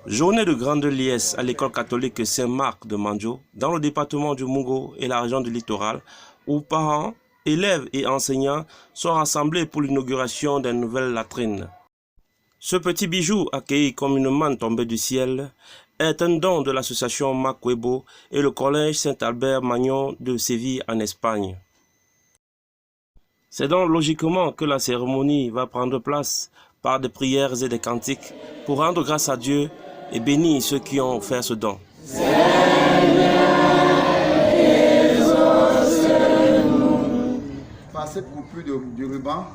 Journée de grande liesse à l'école catholique Saint-Marc de Mandjo, dans le département du Mungo et la région du littoral, où parents, élèves et enseignants sont rassemblés pour l'inauguration d'une nouvelle latrine. Ce petit bijou, accueilli comme une manne tombée du ciel, est un don de l'association Makwebo et le collège Saint-Albert Magnon de Séville en Espagne. C'est donc logiquement que la cérémonie va prendre place par des prières et des cantiques pour rendre grâce à Dieu et bénir ceux qui ont fait ce don. Par cette coupure du ruban,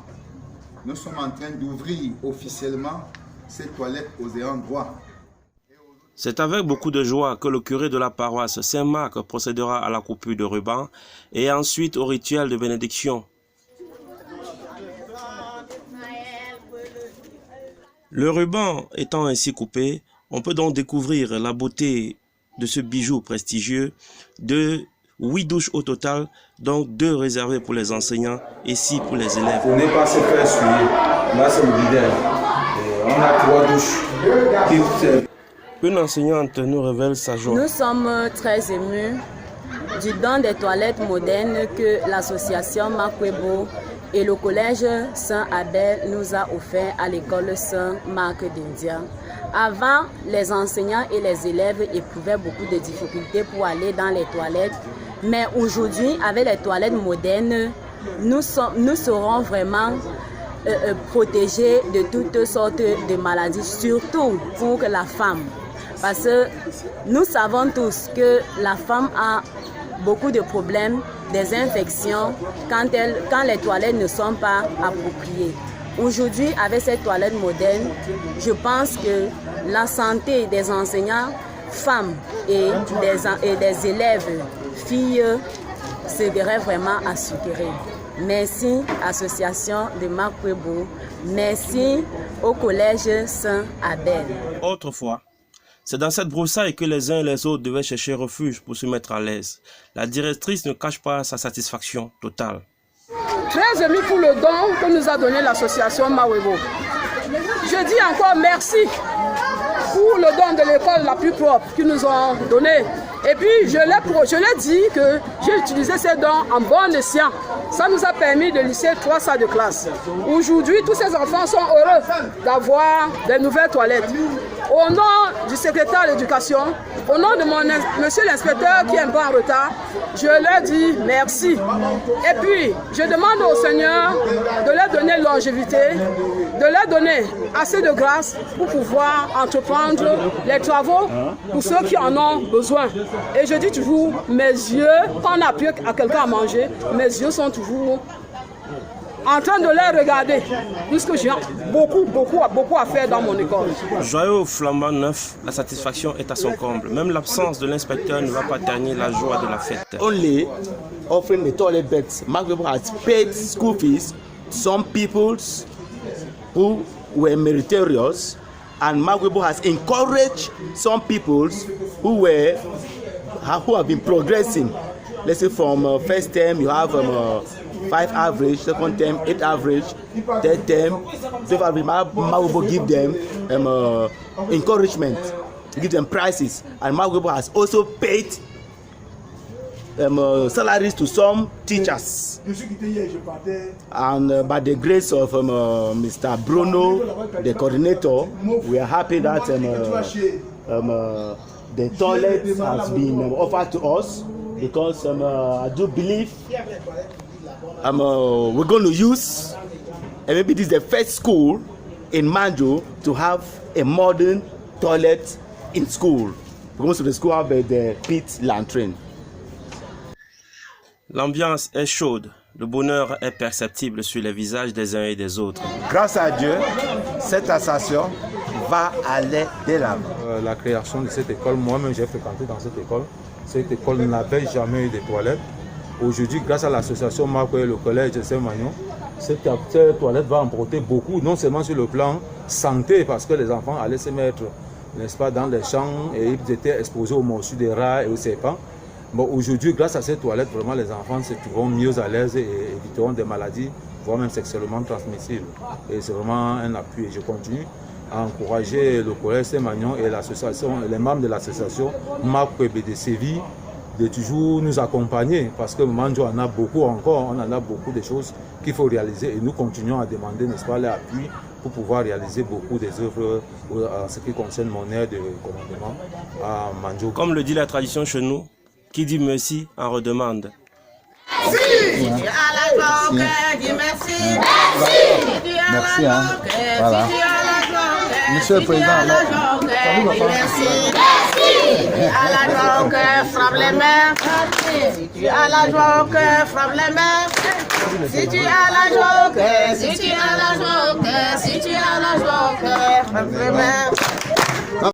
nous sommes en train d'ouvrir officiellement ces toilettes aux ayants droit. C'est avec beaucoup de joie que le curé de la paroisse Saint-Marc procédera à la coupure de ruban et ensuite au rituel de bénédiction. Le ruban étant ainsi coupé, on peut donc découvrir la beauté de ce bijou prestigieux de 8 douches au total, donc 2 réservées pour les enseignants et 6 pour les élèves. Pour ne pas se faire essuyer, là c'est le bidet. On a 3 douches. Une enseignante nous révèle sa joie. Nous sommes très émus du don des toilettes modernes que l'association Makwebo et le collège Saint-Abel nous a offert à l'école Saint-Marc d'India. Avant, les enseignants et les élèves éprouvaient beaucoup de difficultés pour aller dans les toilettes. Mais aujourd'hui, avec les toilettes modernes, nous serons vraiment protégés de toutes sortes de maladies, surtout pour la femme. Parce que nous savons tous que la femme a beaucoup de problèmes, des infections, quand les toilettes ne sont pas appropriées. Aujourd'hui, avec ces toilettes modernes, je pense que la santé des enseignants, femmes et des élèves, filles, serait vraiment assurée. Merci, association de Makwebo. Merci au collège Saint-Abel. Autrefois, c'est dans cette broussaille que les uns et les autres devaient chercher refuge pour se mettre à l'aise. La directrice ne cache pas sa satisfaction totale. Très ému pour le don que nous a donné l'association Makwebo. Je dis encore merci pour le don de l'école la plus propre qu'ils nous ont donné. Et puis je l'ai dit que j'ai utilisé ces dons en bon escient. Ça nous a permis de lisser 3 salles de classe. Aujourd'hui, tous ces enfants sont heureux d'avoir des nouvelles toilettes. Au nom du secrétaire de l'éducation, au nom de monsieur l'inspecteur qui est un peu en retard, je leur dis merci. Et puis, je demande au Seigneur de leur donner longévité, de leur donner assez de grâce pour pouvoir entreprendre les travaux pour ceux qui en ont besoin. Et je dis toujours, mes yeux, quand on appuie à quelqu'un à manger, mes yeux sont toujours en train de les regarder, puisque j'ai beaucoup à faire dans mon école. Joyeux flambant neuf, la satisfaction est à son comble. Même l'absence de l'inspecteur ne va pas ternir la joie de la fête. Only offering the toilet beds, Makwebo has paid school fees to some people who were meritorious, and Makwebo has encouraged some people who have been progressing. Let's say from first term you have 5 average, second term 8 average, third term 12 average. Makwebo give them encouragement, give them prizes, and Makwebo has also paid salaries to some teachers. And by the grace of Mr. Bruno, the coordinator, we are happy that the toilet has been offered to us, because I do believe we're going to use, and maybe this is the first school in Mandjo to have a modern toilet in school. Most of the school have the pit latrine. L'ambiance est chaude, le bonheur est perceptible sur les visages des uns et des autres. Grâce à Dieu, cette association va aller de l'avant. La création de cette école, moi-même j'ai fréquenté dans cette école. Cette école n'avait jamais eu de toilettes. Aujourd'hui, grâce à l'association Makwebo et le collège Saint-Magnon, cette toilette va emporter beaucoup, non seulement sur le plan santé, parce que les enfants allaient se mettre, n'est-ce pas, dans les champs et ils étaient exposés aux morsures des rats et aux serpents. Bon, aujourd'hui, grâce à cette toilette, vraiment les enfants se trouveront mieux à l'aise et éviteront des maladies, voire même sexuellement transmissibles. Et c'est vraiment un appui. Et je continue à encourager le collège Saint-Magnon et l'association, les membres de l'association Makwebe de Séville de toujours nous accompagner parce que Manjo en a beaucoup encore, on en a beaucoup de choses qu'il faut réaliser et nous continuons à demander, n'est-ce pas, l'appui pour pouvoir réaliser beaucoup des œuvres en ce qui concerne mon aide de commandement à Manjo. Comme le dit la tradition chez nous, qui dit merci en redemande. Merci, hein. Voilà. Monsieur le Président, à la joie au cœur, frappe les mains. Si tu as la joie au cœur, frappe les mains. Si tu as la joie au cœur, si tu as la joie au cœur, si tu as la joie au cœur, frappe les mains.